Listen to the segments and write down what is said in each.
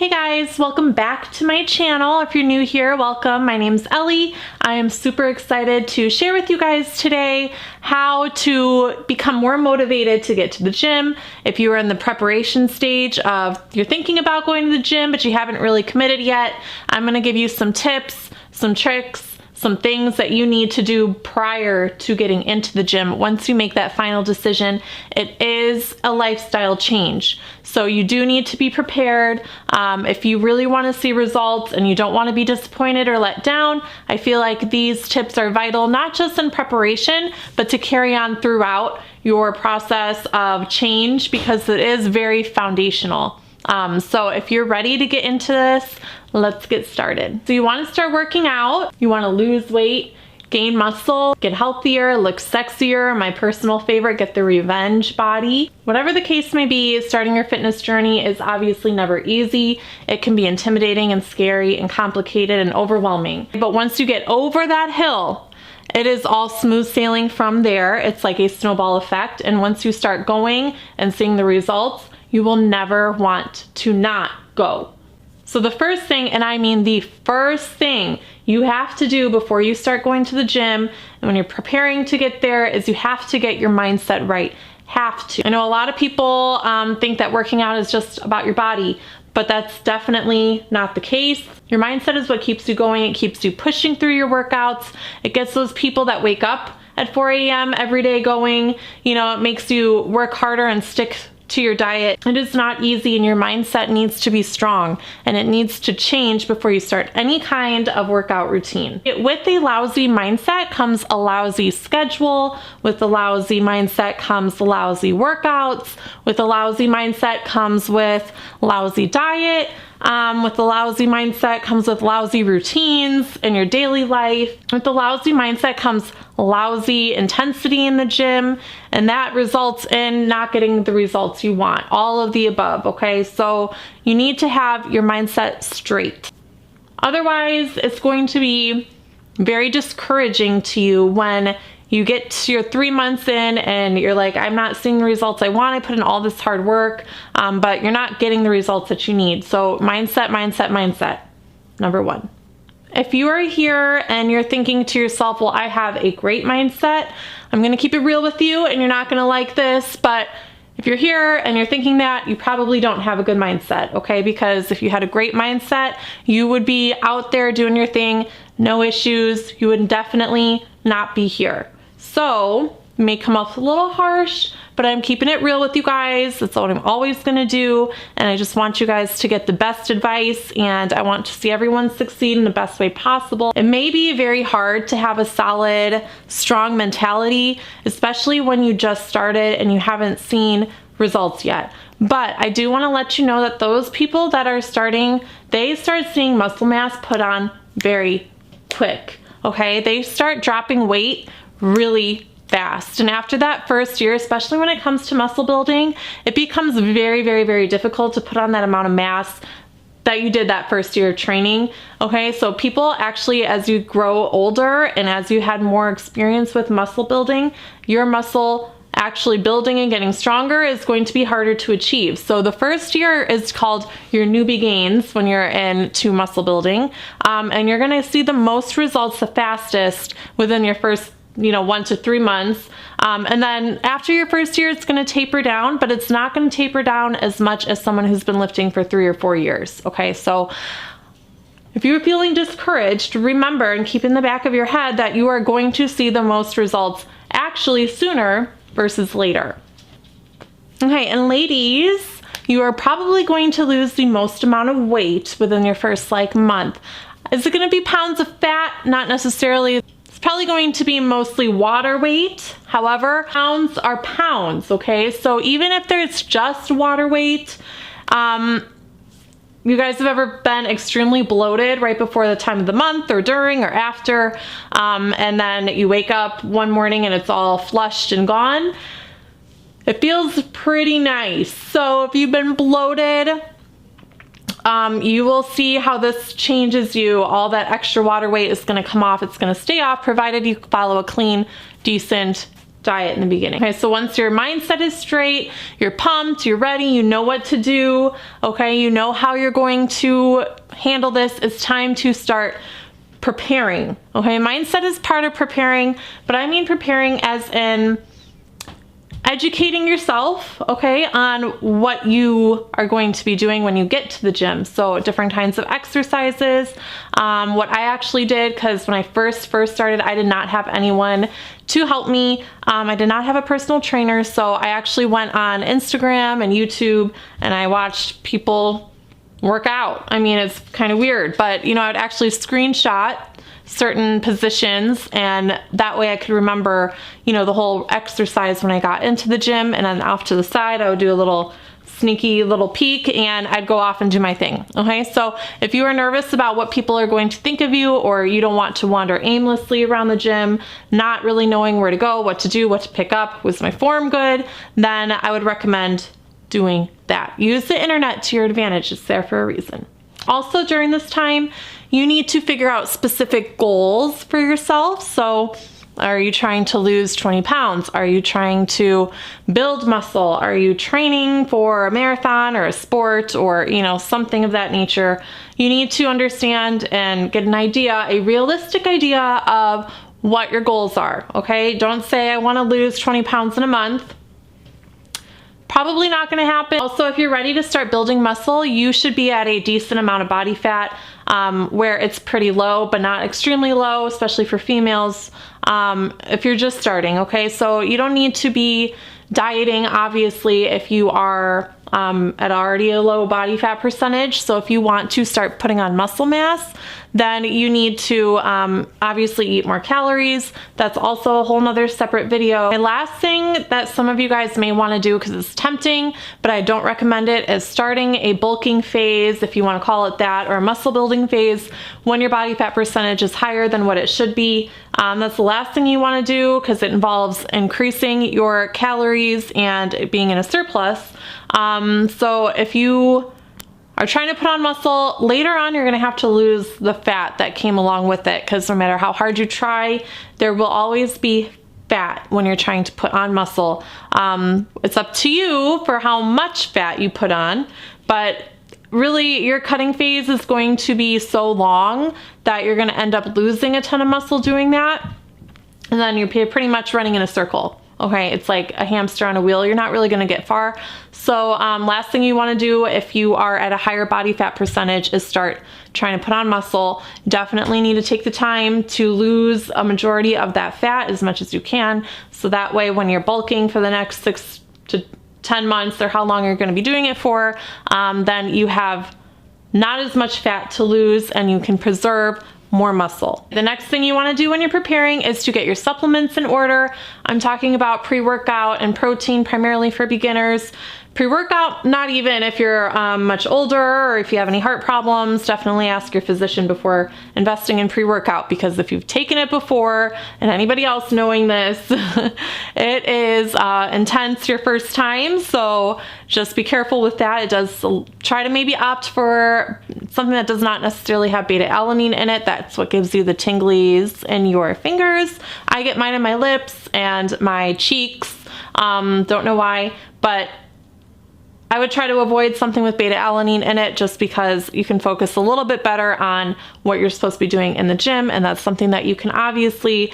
Hey guys, welcome back to my channel. If you're new here, welcome. My name's Ellie. I am super excited to share with you guys today how to become more motivated to get to the gym. If you are in the preparation stage of you're thinking about going to the gym but you haven't really committed yet, I'm going to give you some tips, some tricks, some things that you need to do prior to getting into the gym. Once you make that final decision, it is a lifestyle change. So you do need to be prepared. If you really want to see results and you don't want to be disappointed or let down, I feel like these tips are vital, not just in preparation, but to carry on throughout your process of change, because it is very foundational. So if you're ready to get into this, let's get started. So you want to start working out, you want to lose weight, gain muscle, get healthier, look sexier. My personal favorite, get the revenge body. Whatever the case may be, starting your fitness journey is obviously never easy. It can be intimidating and scary and complicated and overwhelming. But once you get over that hill, it is all smooth sailing from there. It's like a snowball effect. And once you start going and seeing the results, you will never want to not go. So the first thing, and I mean the first thing you have to do before you start going to the gym and when you're preparing to get there, is you have to get your mindset right. Have to. I know a lot of people think that working out is just about your body, but that's definitely not the case. Your mindset is what keeps you going. It keeps you pushing through your workouts. It gets those people that wake up at 4 a.m. every day going. You know, it makes you work harder and stick to your diet. It is not easy, and your mindset needs to be strong, and it needs to change before you start any kind of workout routine. With a lousy mindset comes a lousy schedule. With a lousy mindset comes lousy workouts. With a lousy mindset comes with lousy diet. With a lousy mindset comes with lousy routines in your daily life. With a lousy mindset comes lousy intensity in the gym, and that results in not getting the results you want. All of the above, okay? So you need to have your mindset straight. Otherwise, it's going to be very discouraging to you when you get to your 3 months in and you're like, I'm not seeing the results I want. I put in all this hard work, but you're not getting the results that you need. So mindset, number one. If you are here and you're thinking to yourself, well, I have a great mindset, I'm going to keep it real with you and you're not going to like this, but if you're here and you're thinking that, you probably don't have a good mindset, okay? Because if you had a great mindset, you would be out there doing your thing, no issues. You would definitely not be here. So it may come off a little harsh, but I'm keeping it real with you guys. That's what I'm always gonna do. And I just want you guys to get the best advice, and I want to see everyone succeed in the best way possible. It may be very hard to have a solid, strong mentality, especially when you just started and you haven't seen results yet. But I do wanna let you know that those people that are starting, they start seeing muscle mass put on very quick, okay? They start dropping weight really fast. And after that first year, especially when it comes to muscle building, it becomes very, very, very difficult to put on that amount of mass that you did that first year of training. Okay, so people actually, as you grow older and as you had more experience with muscle building, your muscle actually building and getting stronger is going to be harder to achieve. So the first year is called your newbie gains when you're into muscle building, and you're gonna see the most results the fastest within your first 1 to 3 months. And then after your first year, it's going to taper down, but it's not going to taper down as much as someone who's been lifting for 3 or 4 years. Okay, so if you're feeling discouraged, remember and keep in the back of your head that you are going to see the most results actually sooner versus later. Okay, and ladies, you are probably going to lose the most amount of weight within your first month. Is it going to be pounds of fat? Not necessarily. Probably going to be mostly water weight. However, pounds are pounds, okay? So even if there's just water weight, you guys have ever been extremely bloated right before the time of the month or during or after, and then you wake up one morning and it's all flushed and gone? It feels pretty nice. So if you've been bloated, you will see how this changes you. All that extra water weight is going to come off. It's going to stay off provided you follow a clean, decent diet in the beginning. Okay, so once your mindset is straight, you're pumped, you're ready, you know what to do, okay, you know how you're going to handle this, it's time to start preparing. Okay, mindset is part of preparing, but I mean preparing as in educating yourself, okay, on what you are going to be doing when you get to the gym. So different kinds of exercises. What I actually did, because when I first started, I did not have anyone to help me. I did not have a personal trainer, so I actually went on Instagram and YouTube and I watched people work out. I mean, it's kind of weird, but you know, I'd actually screenshot certain positions and that way I could remember, you know, the whole exercise when I got into the gym, and then off to the side I would do a little sneaky little peek and I'd go off and do my thing. Okay, so if you are nervous about what people are going to think of you, or you don't want to wander aimlessly around the gym, not really knowing where to go, what to do, what to pick up, was my form good, then I would recommend doing that. Use the internet to your advantage, it's there for a reason. Also during this time, you need to figure out specific goals for yourself. So are you trying to lose 20 pounds? Are you trying to build muscle? Are you training for a marathon or a sport, or, you know, something of that nature? You need to understand and get an idea, a realistic idea of what your goals are, okay? Don't say I want to lose 20 pounds in a month. Probably not going to happen. Also, if you're ready to start building muscle, you should be at a decent amount of body fat, where it's pretty low, but not extremely low, especially for females, if you're just starting, okay? So you don't need to be dieting, obviously, if you are at already a low body fat percentage. So if you want to start putting on muscle mass, then you need to obviously eat more calories. That's also a whole nother separate video. And last thing that some of you guys may want to do, because it's tempting, but I don't recommend it, is starting a bulking phase, if you want to call it that, or a muscle building phase when your body fat percentage is higher than what it should be. That's the last thing you want to do, because it involves increasing your calories and being in a surplus. So if you are trying to put on muscle, later on you're going to have to lose the fat that came along with it, because no matter how hard you try, there will always be fat when you're trying to put on muscle. It's up to you for how much fat you put on, but really your cutting phase is going to be so long that you're going to end up losing a ton of muscle doing that, and then you're pretty much running in a circle. Okay, it's like a hamster on a wheel. You're not really going to get far. So last thing you want to do if you are at a higher body fat percentage is start trying to put on muscle. Definitely need to take the time to lose a majority of that fat as much as you can. So that way when you're bulking for the next 6 to 10 months or how long you're going to be doing it for, then you have not as much fat to lose and you can preserve more muscle. The next thing you want to do when you're preparing is to get your supplements in order. I'm talking about pre-workout and protein primarily for beginners. Pre-workout, not even if you're much older or if you have any heart problems. Definitely ask your physician before investing in pre-workout, because if you've taken it before, and anybody else knowing this, it is intense your first time, so just be careful with that. It does, try to maybe opt for something that does not necessarily have beta-alanine in it. That's what gives you the tinglies in your fingers. I get mine in my lips and my cheeks. Don't know why, but I would try to avoid something with beta-alanine in it, just because you can focus a little bit better on what you're supposed to be doing in the gym, and that's something that you can obviously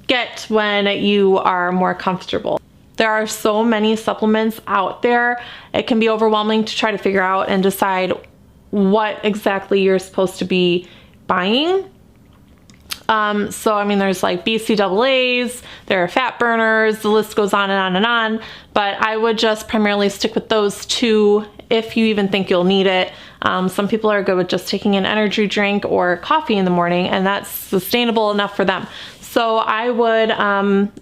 get when you are more comfortable. There are so many supplements out there. It can be overwhelming to try to figure out and decide what exactly you're supposed to be buying. So I mean, there's like BCAAs, there are fat burners, the list goes on and on and on, but I would just primarily stick with those two if you even think you'll need it. Some people are good with just taking an energy drink or coffee in the morning, and that's sustainable enough for them. So I would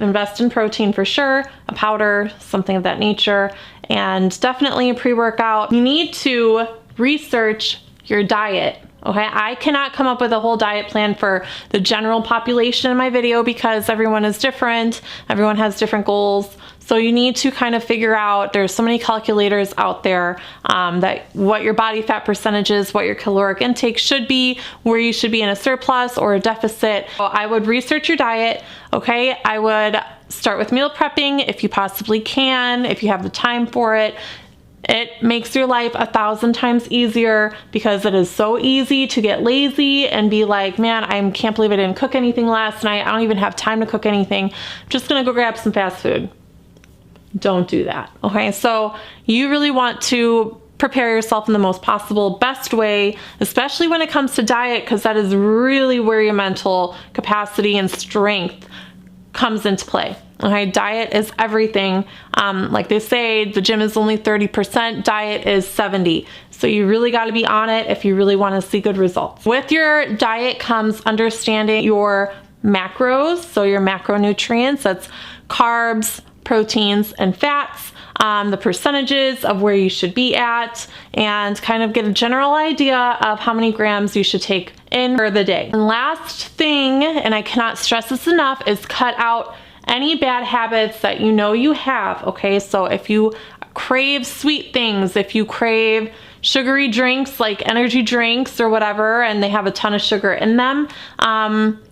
invest in protein for sure, a powder, something of that nature, and definitely a pre-workout. You need to research your diet, Okay, I cannot come up with a whole diet plan for the general population in my video because everyone is different. Everyone has different goals. So you need to kind of figure out, there's so many calculators out there that what your body fat percentage is, what your caloric intake should be, where you should be in a surplus or a deficit. So I would research your diet, okay? I would start with meal prepping if you possibly can, if you have the time for it. It makes your life 1,000 times easier because it is so easy to get lazy and be like, man, I can't believe I didn't cook anything last night. I don't even have time to cook anything. I'm just gonna go grab some fast food. Don't do that, okay? So you really want to prepare yourself in the most possible, best way, especially when it comes to diet, because that is really where your mental capacity and strength comes into play. Okay, diet is everything. Like they say, the gym is only 30%, diet is 70%. So you really got to be on it if you really want to see good results. With your diet comes understanding your macros, so your macronutrients, that's carbs, proteins, and fats, the percentages of where you should be at, and kind of get a general idea of how many grams you should take in for the day. And last thing, and I cannot stress this enough, is cut out any bad habits that you know you have, okay? So if you crave sweet things, if you crave sugary drinks like energy drinks or whatever, and they have a ton of sugar in them,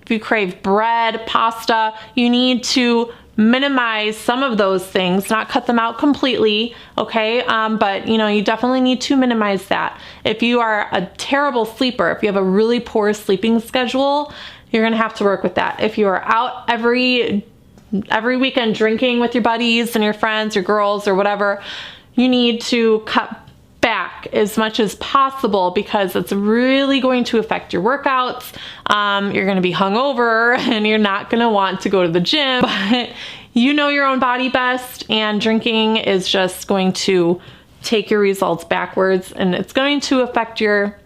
if you crave bread, pasta, you need to minimize some of those things, not cut them out completely, okay? But you know, you definitely need to minimize that. If you are a terrible sleeper, if you have a really poor sleeping schedule, you're gonna have to work with that. If you are out every weekend drinking with your buddies and your friends, your girls or whatever, you need to cut back as much as possible because it's really going to affect your workouts. You're going to be hungover and you're not going to want to go to the gym, but you know your own body best, and drinking is just going to take your results backwards and it's going to affect your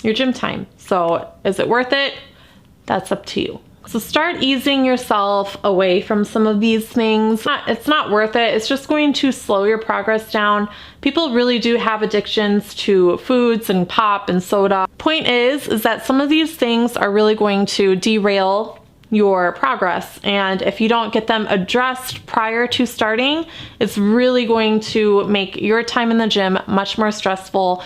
gym time. So is it worth it? That's up to you. So start easing yourself away from some of these things. It's not worth it. It's just going to slow your progress down. People really do have addictions to foods and pop and soda. Point is that some of these things are really going to derail your progress. And if you don't get them addressed prior to starting, it's really going to make your time in the gym much more stressful.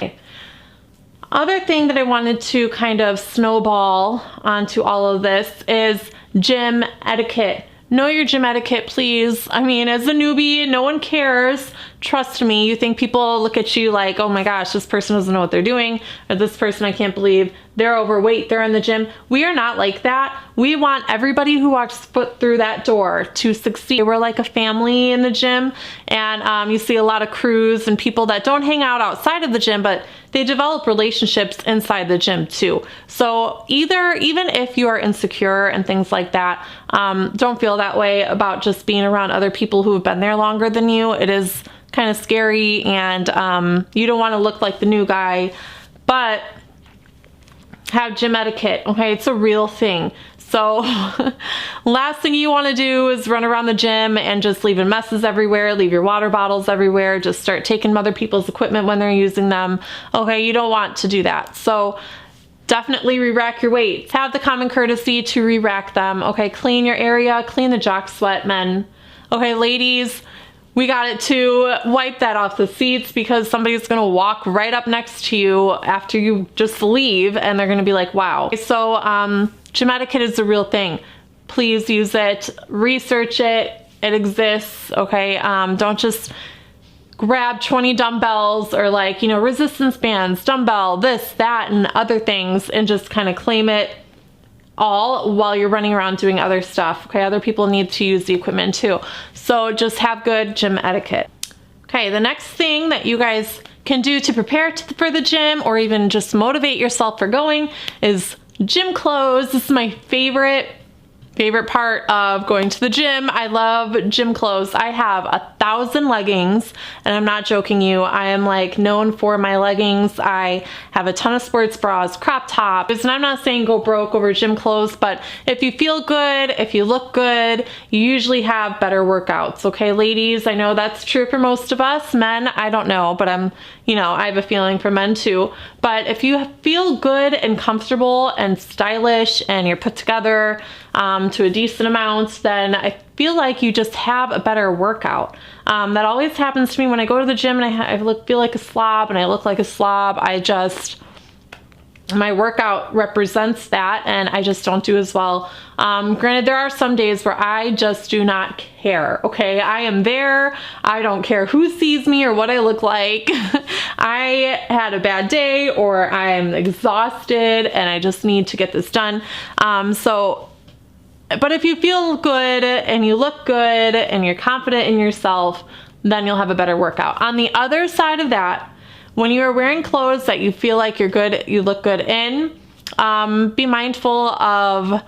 Other thing that I wanted to kind of snowball onto all of this is gym etiquette. Know your gym etiquette, please. I mean, as a newbie, no one cares. Trust me, you think people look at you like, oh my gosh, this person doesn't know what they're doing, or this person, I can't believe they're overweight, they're in the gym. We are not like that. We want everybody who walks foot through that door to succeed. We're like a family in the gym, and you see a lot of crews and people that don't hang out outside of the gym, but they develop relationships inside the gym too. So even if you are insecure and things like that, don't feel that way about just being around other people who have been there longer than you. It is kind of scary, and you don't want to look like the new guy, but have gym etiquette, okay? It's a real thing. So last thing you want to do is run around the gym and just leaving messes everywhere, leave your water bottles everywhere, just start taking other people's equipment when they're using them. Okay, you don't want to do that. So definitely re-rack your weights. Have the common courtesy to re-rack them. Okay, clean your area, clean the jock sweat, men. Okay, ladies, we got it to wipe that off the seats because somebody's gonna walk right up next to you after you just leave and they're gonna be like, wow. So gym etiquette is a real thing. Please use it, research it, it exists, okay? Don't just grab 20 dumbbells or like, you know, resistance bands, dumbbell, this, that, and other things and just kind of claim it all while you're running around doing other stuff. Okay, other people need to use the equipment too. So just have good gym etiquette. Okay, the next thing that you guys can do to prepare for the gym or even just motivate yourself for going is gym clothes. This is my favorite part of going to the gym. I love gym clothes. I have 1,000 leggings, and I'm not joking you. I am like known for my leggings. I have a ton of sports bras, crop tops, and I'm not saying go broke over gym clothes, but if you feel good, if you look good, you usually have better workouts. Okay, ladies, I know that's true for most of us. Men, I don't know, but I have a feeling for men too. But if you feel good and comfortable and stylish and you're put together to a decent amount, then I feel like you just have a better workout. That always happens to me when I go to the gym and I feel like a slob and I look like a slob. My workout represents that, and I just don't do as well. Granted, there are some days where I just do not care. Okay, I am there. I don't care who sees me or what I look like. I had a bad day or I'm exhausted and I just need to get this done. But if you feel good and you look good and you're confident in yourself, then you'll have a better workout. On the other side of that, when you are wearing clothes that you feel like you're good, you look good in, be mindful of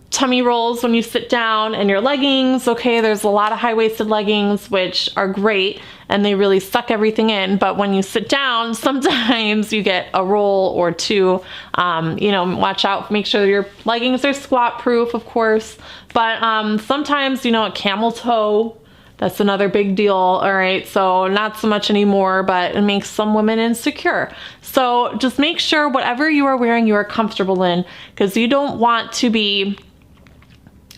tummy rolls when you sit down, and your leggings. Okay, there's a lot of high-waisted leggings which are great and they really suck everything in, but when you sit down, sometimes you get a roll or two. Watch out, make sure your leggings are squat proof, of course, but sometimes, a camel toe, that's another big deal. All right, so not so much anymore, but it makes some women insecure. So just make sure whatever you are wearing, you are comfortable in, because you don't want to be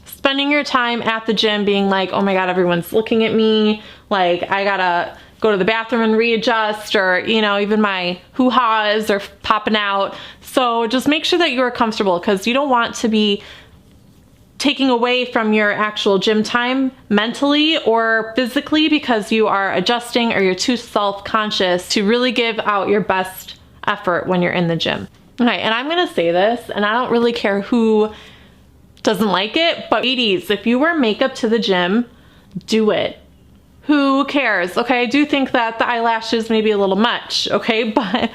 spending your time at the gym being like, oh my God, everyone's looking at me. Like, I gotta go to the bathroom and readjust, or, even my hoo-ha's are popping out. So just make sure that you are comfortable, because you don't want to be taking away from your actual gym time mentally or physically because you are adjusting or you're too self-conscious to really give out your best effort when you're in the gym. Okay, and I'm gonna say this, and I don't really care who doesn't like it, but ladies, if you wear makeup to the gym, do it. Who cares? Okay, I do think that the eyelashes may be a little much, okay, but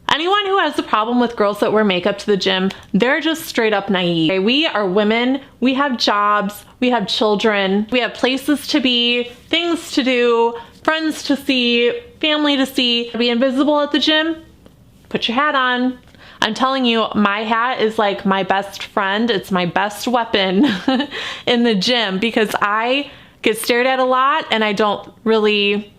anyone who has a problem with girls that wear makeup to the gym, they're just straight up naive. Okay? We are women, we have jobs, we have children, we have places to be, things to do, friends to see, family to see. Be invisible at the gym? Put your hat on. I'm telling you, my hat is like my best friend. It's my best weapon in the gym, because I get stared at a lot and I don't really...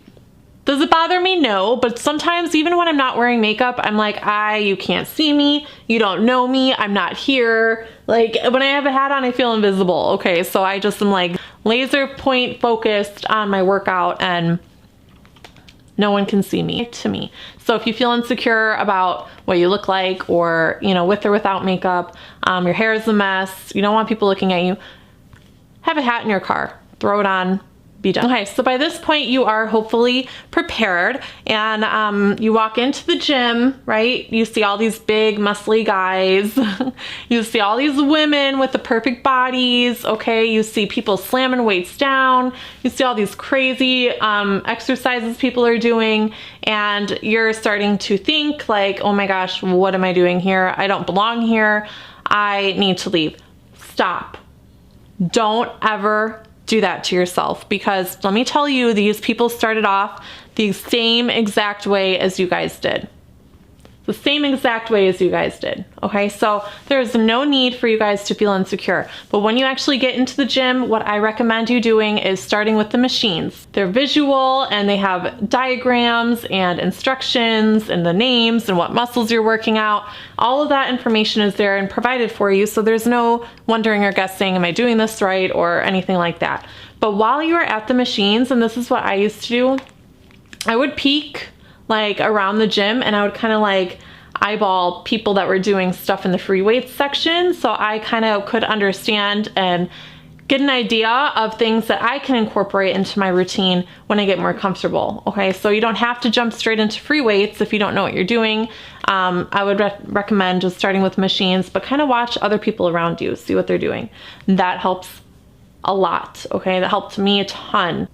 Does it bother me? No, but sometimes even when I'm not wearing makeup, I'm like, you can't see me, you don't know me, I'm not here. Like, when I have a hat on, I feel invisible. Okay, so I just am like laser point focused on my workout and no one can see me to me. So if you feel insecure about what you look like, or, with or without makeup, your hair is a mess, you don't want people looking at you, have a hat in your car, throw it on, be done. Okay, so by this point you are hopefully prepared, and you walk into the gym, right? You see all these big muscly guys. You see all these women with the perfect bodies, okay? You see people slamming weights down. You see all these crazy exercises people are doing, and you're starting to think like, oh my gosh, what am I doing here? I don't belong here. I need to leave. Stop. Don't ever do that to yourself, because let me tell you, these people started off the same exact way as you guys did. The same exact way as you guys did. Okay, so there's no need for you guys to feel insecure. But when you actually get into the gym, what I recommend you doing is starting with the machines. They're visual and they have diagrams and instructions and the names and what muscles you're working out. All of that information is there and provided for you, so there's no wondering or guessing, am I doing this right, or anything like that. But while you are at the machines, and this is what I used to do, I would peek like around the gym and I would kind of like eyeball people that were doing stuff in the free weights section, so I kind of could understand and get an idea of things that I can incorporate into my routine when I get more comfortable. Okay, so you don't have to jump straight into free weights if you don't know what you're doing. I would recommend just starting with machines, but kind of watch other people around you, see what they're doing. That helps a lot. Okay, that helped me a ton.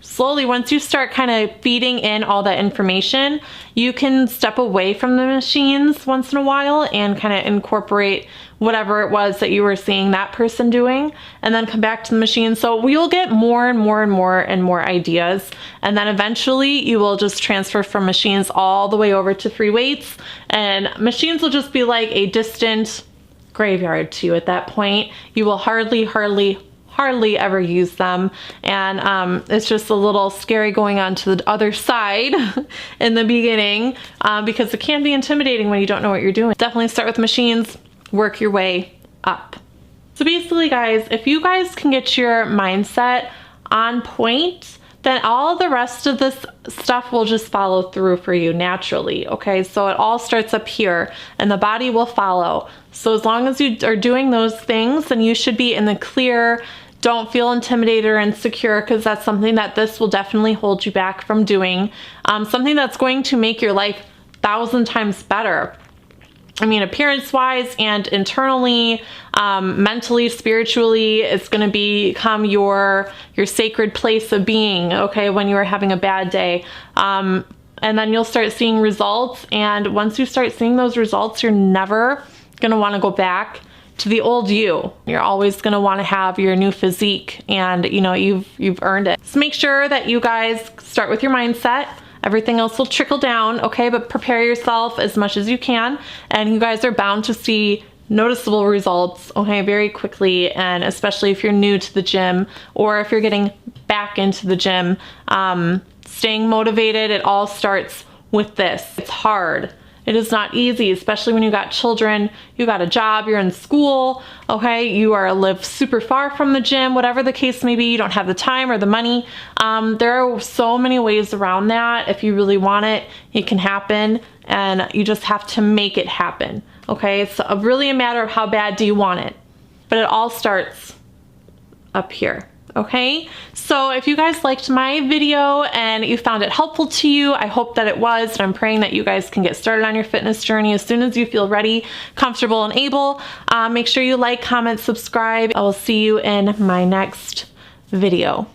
slowly, once you start kind of feeding in all that information, you can step away from the machines once in a while and kind of incorporate whatever it was that you were seeing that person doing, and then come back to the machine. So we'll get more and more and more and more ideas, and then eventually you will just transfer from machines all the way over to free weights, and machines will just be like a distant graveyard to you at that point. You will hardly ever use them, and it's just a little scary going on to the other side in the beginning, because it can be intimidating when you don't know what you're doing. Definitely start with machines, work your way up. So basically, guys, if you guys can get your mindset on point, then all the rest of this stuff will just follow through for you naturally, okay? So it all starts up here and the body will follow. So as long as you are doing those things, then you should be in the clear. Don't feel intimidated or insecure, because that's something that this will definitely hold you back from doing. Something that's going to make your life 1,000 times better. I mean, appearance-wise and internally, mentally, spiritually, it's going to become your sacred place of being, okay, when you are having a bad day. And then you'll start seeing results, and once you start seeing those results, you're never going to want to go back to the old you. You're always going to want to have your new physique, and you know, you've earned it. So make sure that you guys start with your mindset. Everything else will trickle down, okay? But prepare yourself as much as you can, and you guys are bound to see noticeable results, okay, very quickly. And especially if you're new to the gym, or if you're getting back into the gym, staying motivated, it all starts with this. It's hard. It is not easy, especially when you got children, you got a job, you're in school, okay? You live super far from the gym, whatever the case may be, you don't have the time or the money. There are so many ways around that. If you really want it, it can happen, and you just have to make it happen, okay? It's really a matter of how bad do you want it. But it all starts up here. Okay, so if you guys liked my video and you found it helpful to you, I hope that it was, and I'm praying that you guys can get started on your fitness journey as soon as you feel ready, comfortable, and able. Make sure you like, comment, subscribe. I will see you in my next video.